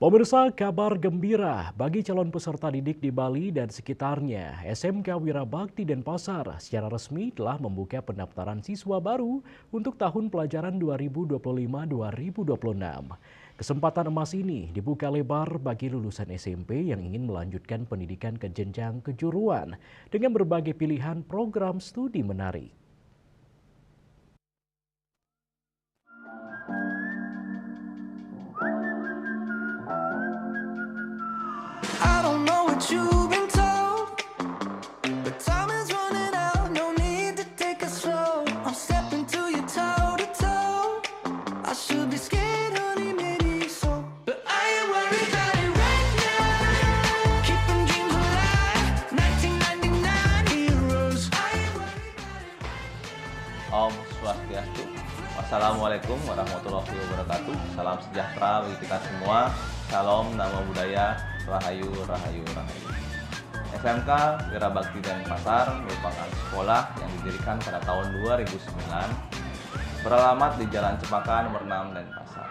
Pemirsa, kabar gembira bagi calon peserta didik di Bali dan sekitarnya. SMK Wirabakti Denpasar secara resmi telah membuka pendaftaran siswa baru untuk tahun pelajaran 2025-2026. Kesempatan emas ini dibuka lebar bagi lulusan SMP yang ingin melanjutkan pendidikan ke jenjang kejuruan dengan berbagai pilihan program studi menarik. I don't know what you've been told, but time is running out. No need to take it slow. I'm stepping to you toe to toe. I should be scared, honey, maybe so, but I ain't worried about it right now. Keeping dreams alive, 1999 heroes. I ain't worried about it. Om Swastiastu. Wassalamualaikum warahmatullahi wabarakatuh. Salam sejahtera bagi kita semua. Salam, nama budaya, rahayu, rahayu, rahayu. SMK Wirabakti Denpasar merupakan sekolah yang didirikan pada tahun 2009, beralamat di Jalan Cempaka nomor 6 Denpasar.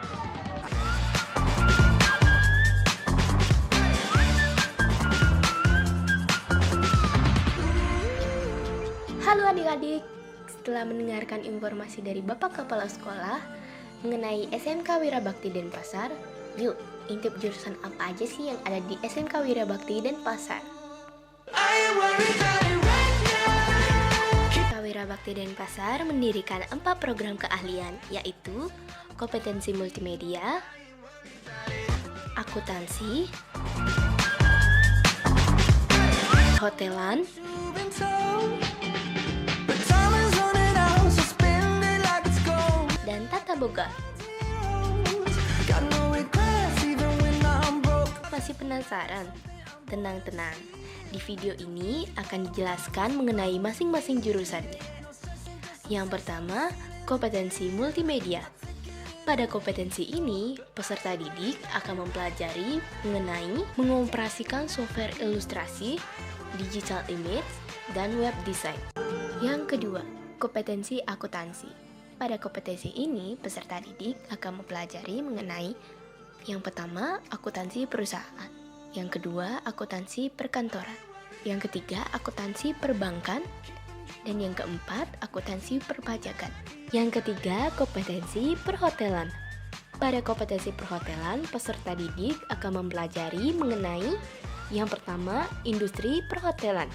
Halo adik-adik, setelah mendengarkan informasi dari Bapak Kepala Sekolah mengenai SMK Wirabakti Denpasar, yuk intip jurusan apa aja sih yang ada di SMK Wirabakti Denpasar. I ain't worried about it right now. SMK Wirabakti Denpasar mendirikan 4 program keahlian, yaitu kompetensi multimedia, akuntansi, hotelan, You've been told, but time is running out, so spend it like it's gold. dan tata boga. Got no regrets even when I'm broke. Masih penasaran? Tenang-tenang, di video ini akan dijelaskan mengenai masing-masing jurusannya. Yang pertama, kompetensi multimedia. Pada kompetensi ini, peserta didik akan mempelajari mengenai mengoperasikan software ilustrasi, digital image, dan web design. Yang kedua, kompetensi akuntansi. Pada kompetensi ini, peserta didik akan mempelajari mengenai yang pertama, akuntansi perusahaan. Yang kedua, akuntansi perkantoran. Yang ketiga, akuntansi perbankan. Dan yang keempat, akuntansi perpajakan. Yang ketiga, kompetensi perhotelan. Pada kompetensi perhotelan, peserta didik akan mempelajari mengenai yang pertama, industri perhotelan.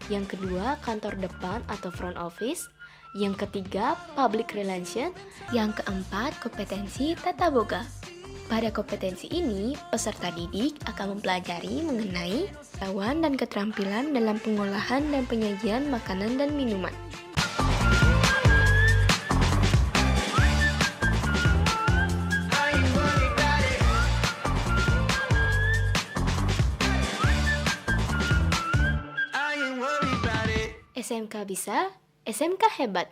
Yang kedua, kantor depan atau front office. Yang ketiga, public relation. Yang keempat, kompetensi tata boga. Pada kompetensi ini, peserta didik akan mempelajari mengenai pengetahuan dan keterampilan dalam pengolahan dan penyajian makanan dan minuman. I ain't worried about it. I ain't worried about it. SMK bisa, SMK hebat.